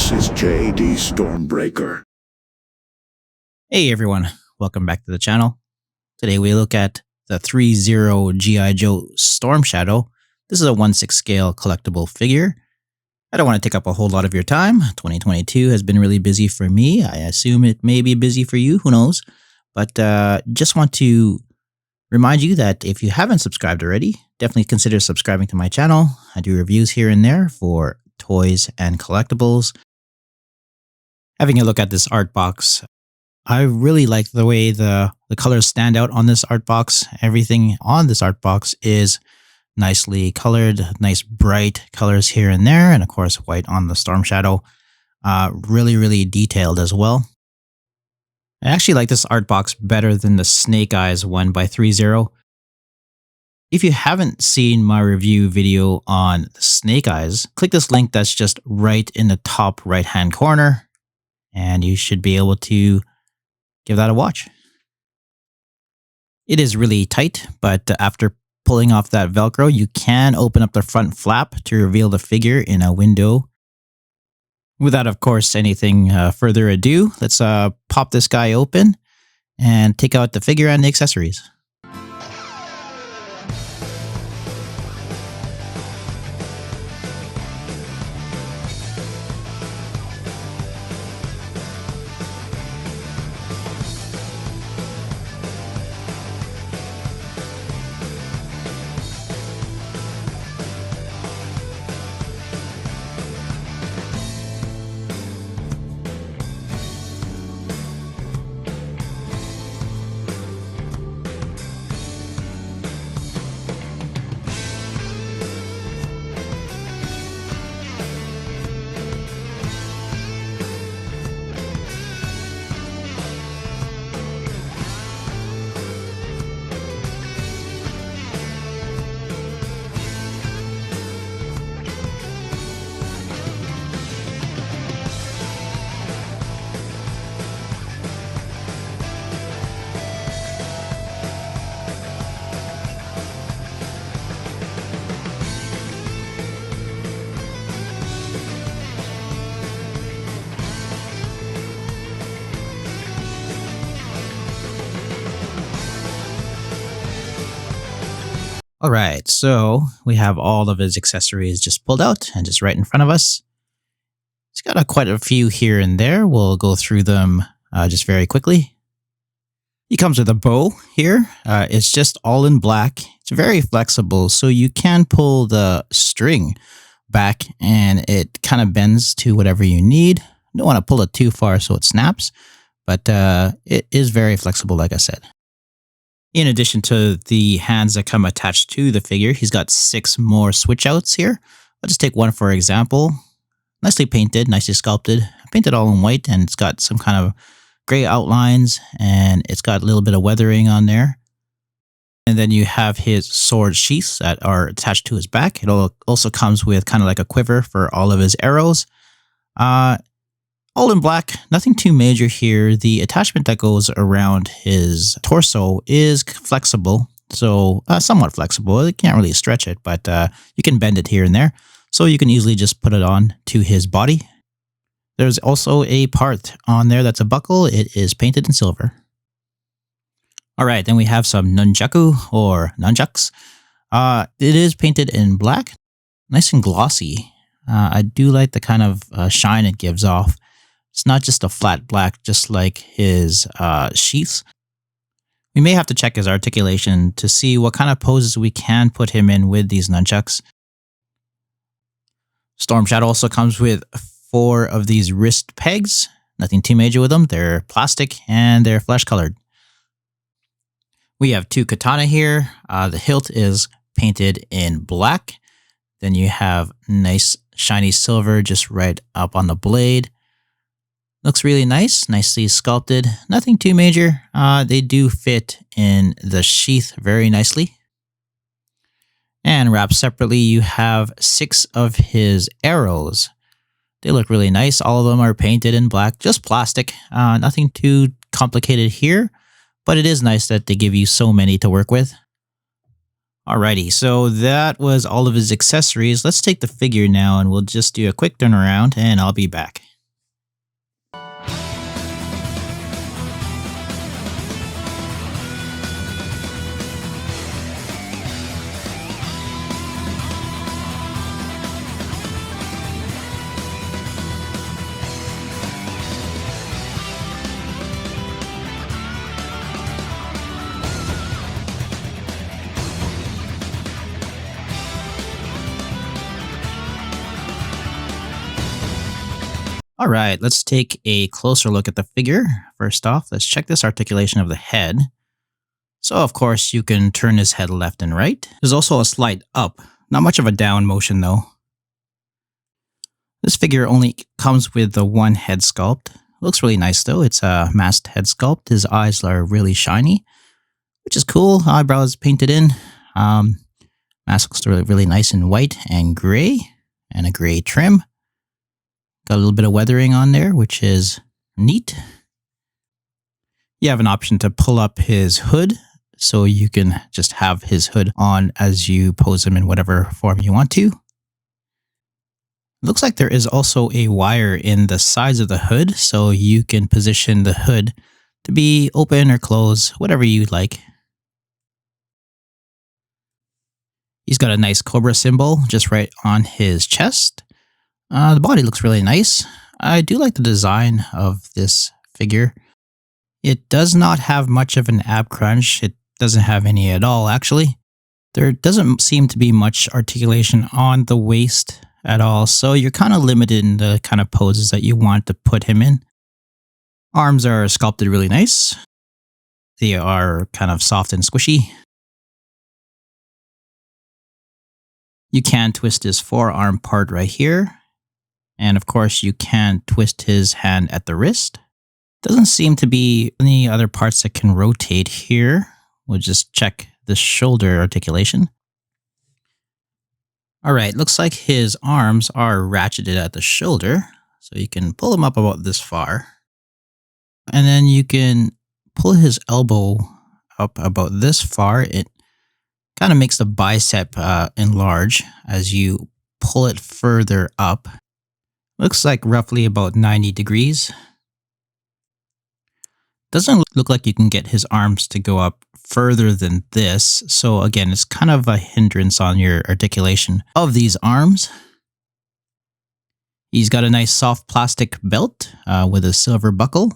This is JD Stormbreaker. Hey everyone, welcome back to the channel. Today we look at the Threezero G.I. Joe Storm Shadow. This is a 1/6 scale collectible figure. I don't want to take up a whole lot of your time. 2022 has been really busy for me. I assume it may be busy for you, who knows. But just want to remind you that if you haven't subscribed already, definitely consider subscribing to my channel. I do reviews here and there for toys and collectibles. Having a look at this art box, I really like the way the colors stand out on this art box. Everything on this art box is nicely colored, nice bright colors here and there, and of course white on the Storm Shadow. Really detailed as well. I actually like this art box better than the Snake Eyes one by Threezero. If you haven't seen my review video on the Snake Eyes, click this link that's just right in the top right hand corner, and you should be able to give that a watch. It is really tight, but after pulling off that Velcro, you can open up the front flap to reveal the figure in a window. Without, of course, anything further ado, let's pop this guy open and take out the figure and the accessories. Alright, so we have all of his accessories just pulled out and just right in front of us. He's got quite a few here and there. We'll go through them just very quickly. He comes with a bow here. It's just all in black. It's very flexible, so you can pull the string back and it kind of bends to whatever you need. You don't want to pull it too far so it snaps, but it is very flexible, like I said. In addition to the hands that come attached to the figure, he's got 6 more switch outs here. I'll just take one for example. Nicely painted, nicely sculpted. Painted all in white, and it's got some kind of gray outlines, and it's got a little bit of weathering on there. And then you have his sword sheaths that are attached to his back. It also comes with kind of like a quiver for all of his arrows. All in black, nothing too major here. The attachment that goes around his torso is flexible, so somewhat flexible. You can't really stretch it, but you can bend it here and there. So you can easily just put it on to his body. There's also a part on there that's a buckle. It is painted in silver. Alright, then we have some nunchaku or nunchucks. It is painted in black, nice and glossy. I do like the kind of shine it gives off. It's not just a flat black, just like his sheaths. We may have to check his articulation to see what kind of poses we can put him in with these nunchucks. Storm Shadow also comes with 4 of these wrist pegs. Nothing too major with them. They're plastic and they're flesh colored. We have 2 katana here. The hilt is painted in black. Then you have nice shiny silver just right up on the blade. Looks really nice, nicely sculpted. Nothing too major. They do fit in the sheath very nicely. And wrapped separately, you have 6 of his arrows. They look really nice. All of them are painted in black, just plastic. Nothing too complicated here, but it is nice that they give you so many to work with. Alrighty, so that was all of his accessories. Let's take the figure now and we'll just do a quick turnaround and I'll be back. All right, let's take a closer look at the figure. First off, let's check this articulation of the head. So of course you can turn his head left and right. There's also a slight up, not much of a down motion though. This figure only comes with the one head sculpt. Looks really nice though. It's a masked head sculpt. His eyes are really shiny, which is cool. Eyebrows painted in. Mask looks really nice in white and gray, and a gray trim. Got a little bit of weathering on there, which is neat. You have an option to pull up his hood, so you can just have his hood on as you pose him in whatever form you want to. Looks like there is also a wire in the sides of the hood, so you can position the hood to be open or closed, whatever you like. He's got a nice cobra symbol just right on his chest. The body looks really nice. I do like the design of this figure. It does not have much of an ab crunch. It doesn't have any at all, actually. There doesn't seem to be much articulation on the waist at all, so you're kind of limited in the kind of poses that you want to put him in. Arms are sculpted really nice. They are kind of soft and squishy. You can twist his forearm part right here. And of course, you can twist his hand at the wrist. Doesn't seem to be any other parts that can rotate here. We'll just check the shoulder articulation. All right, looks like his arms are ratcheted at the shoulder. So you can pull them up about this far. And then you can pull his elbow up about this far. It kind of makes the bicep enlarge as you pull it further up. Looks like roughly about 90 degrees. Doesn't look like you can get his arms to go up further than this. So again, it's kind of a hindrance on your articulation of these arms. He's got a nice soft plastic belt with a silver buckle.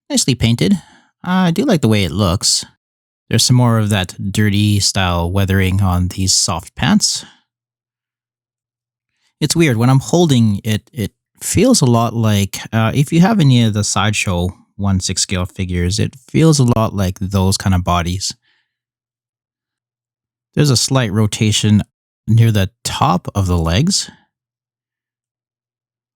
Nicely painted. I do like the way it looks. There's some more of that dirty style weathering on these soft pants. It's weird. When I'm holding it, it feels a lot like, if you have any of the Sideshow 1/6 scale figures, it feels a lot like those kind of bodies. There's a slight rotation near the top of the legs.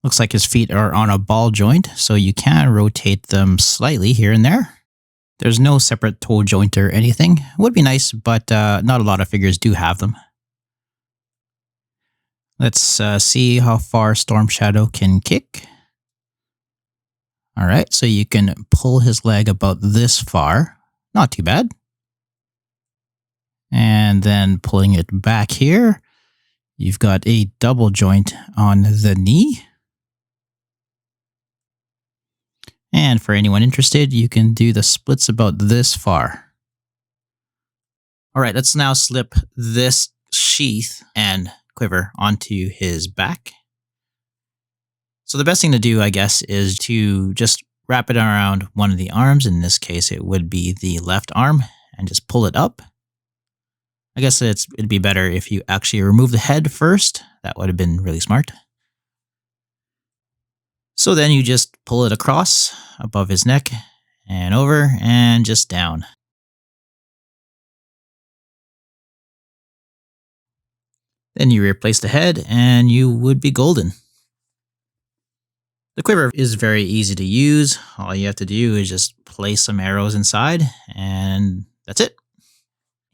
Looks like his feet are on a ball joint, so you can rotate them slightly here and there. There's no separate toe joint or anything. Would be nice, but not a lot of figures do have them. Let's see how far Storm Shadow can kick. All right, so you can pull his leg about this far. Not too bad. And then pulling it back here, you've got a double joint on the knee. And for anyone interested, you can do the splits about this far. All right, let's now slip this sheath and quiver onto his back. So the best thing to do, I guess, is to just wrap it around one of the arms. In this case, it would be the left arm, and just pull it up. I guess it'd be better if you actually remove the head first. That would have been really smart. So then you just pull it across above his neck and over and just down. Then you replace the head and you would be golden. The quiver is very easy to use. All you have to do is just place some arrows inside and that's it.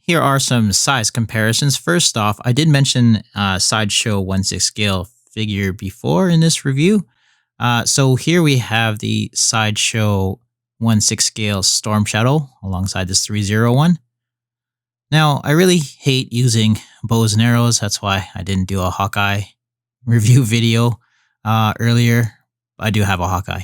Here are some size comparisons. First off, I did mention Sideshow 1/6 scale figure before in this review. So here we have the Sideshow 1/6 scale Storm Shadow alongside this Threezero one. Now, I really hate using bows and arrows. That's why I didn't do a Hawkeye review video earlier. I do have a Hawkeye,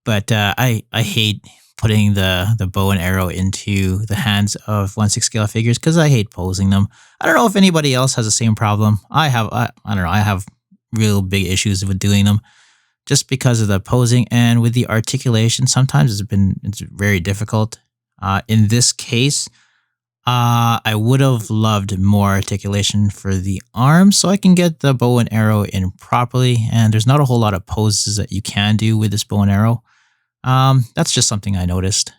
but I hate putting the bow and arrow into the hands of 1/6 scale figures because I hate posing them. I don't know if anybody else has the same problem. I don't know. I have real big issues with doing them just because of the posing and with the articulation. Sometimes it's very difficult. In this case, I would have loved more articulation for the arms so I can get the bow and arrow in properly. And there's not a whole lot of poses that you can do with this bow and arrow. That's just something I noticed.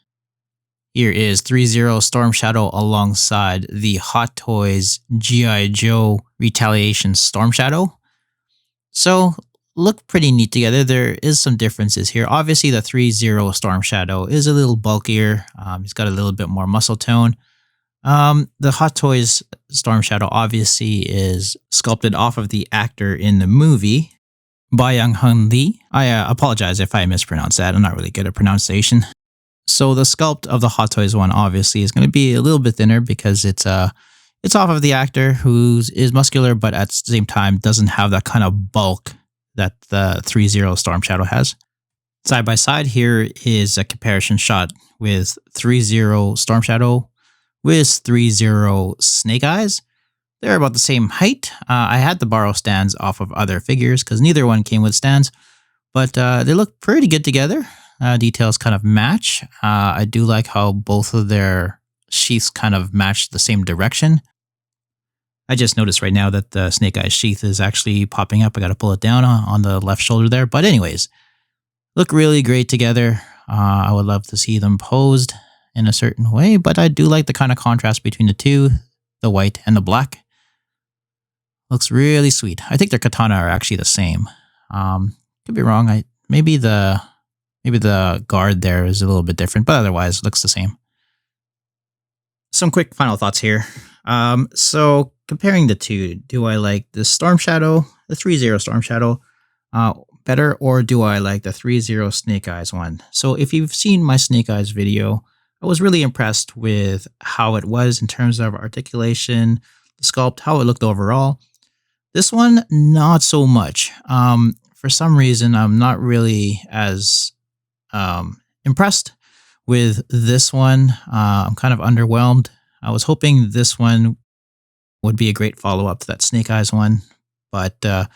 Here is Threezero Storm Shadow alongside the Hot Toys G.I. Joe Retaliation Storm Shadow. So, look pretty neat together. There is some differences here. Obviously, the Threezero Storm Shadow is a little bulkier. He's got a little bit more muscle tone. The Hot Toys Storm Shadow obviously is sculpted off of the actor in the movie, Byung-hun Lee. I apologize if I mispronounced that. I'm not really good at pronunciation. So the sculpt of the Hot Toys one obviously is going to be a little bit thinner because it's off of the actor who is muscular, but at the same time doesn't have that kind of bulk that the Threezero Storm Shadow has. Side by side here is a comparison shot with Threezero Storm Shadow with Threezero Snake Eyes. They're about the same height. I had to borrow stands off of other figures because neither one came with stands, but they look pretty good together. Details kind of match. I do like how both of their sheaths kind of match the same direction. I just noticed right now that the Snake Eyes sheath is actually popping up. I got to pull it down on the left shoulder there. But anyways, look really great together. I would love to see them posed in a certain way, but I do like the kind of contrast between the two, the white and the black. Looks really sweet. I think their katana are actually the same. Could be wrong. Maybe the guard there is a little bit different, but otherwise it looks the same. Some quick final thoughts here. So comparing the two, do I like the Storm Shadow, the Threezero Storm Shadow, better, or do I like the Threezero Snake Eyes one? So if you've seen my Snake Eyes video, I was really impressed with how it was in terms of articulation, the sculpt, how it looked overall. This one, not so much. For some reason, I'm not really as impressed with this one. I'm kind of underwhelmed. I was hoping this one would be a great follow-up to that Snake Eyes one, but there's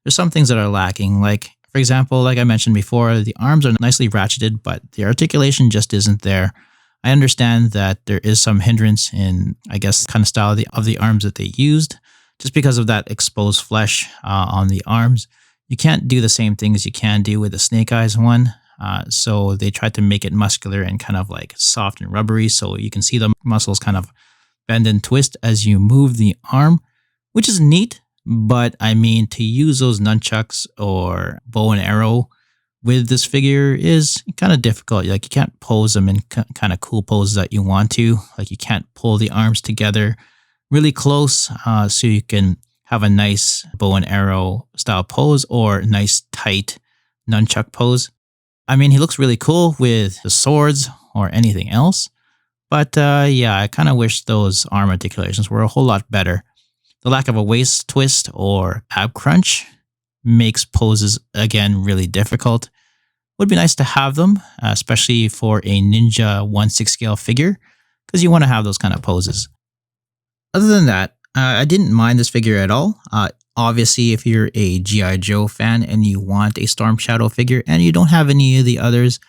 some things that are lacking. Like, for example, like I mentioned before, the arms are nicely ratcheted, but the articulation just isn't there. I understand that there is some hindrance in, I guess, kind of style of the arms that they used, just because of that exposed flesh on the arms. You can't do the same things you can do with the Snake Eyes one. So they tried to make it muscular and kind of like soft and rubbery, so you can see the muscles kind of bend and twist as you move the arm, which is neat. But I mean, to use those nunchucks or bow and arrow with this figure is kind of difficult. Like, you can't pose them in kind of cool poses that you want to. Like, you can't pull the arms together really close so you can have a nice bow and arrow style pose or nice tight nunchuck pose. I mean, he looks really cool with the swords or anything else. But yeah, I kind of wish those arm articulations were a whole lot better. The lack of a waist twist or ab crunch makes poses, again, really difficult. Would be nice to have them, especially for a Ninja 1/6 scale figure, because you want to have those kind of poses. Other than that, I didn't mind this figure at all. Obviously, if you're a G.I. Joe fan and you want a Storm Shadow figure and you don't have any of the others,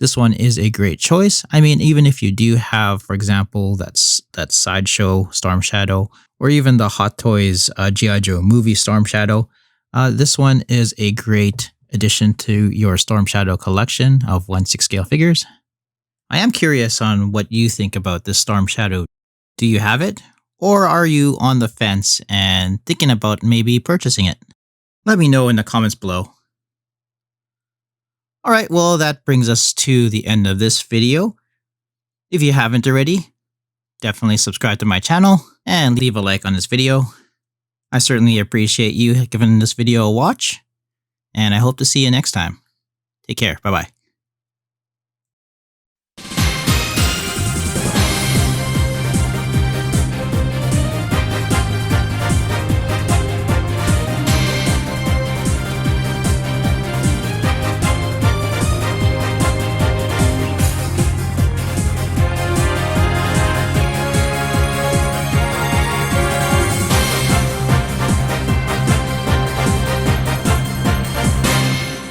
this one is a great choice. I mean, even if you do have, for example, that Sideshow Storm Shadow, or even the Hot Toys G.I. Joe movie Storm Shadow, this one is a great addition to your Storm Shadow collection of 1/6 scale figures. I am curious on what you think about this Storm Shadow. Do you have it? Or are you on the fence and thinking about maybe purchasing it? Let me know in the comments below. Alright, well, that brings us to the end of this video. If you haven't already, definitely subscribe to my channel and leave a like on this video. I certainly appreciate you giving this video a watch, and I hope to see you next time. Take care. Bye-bye.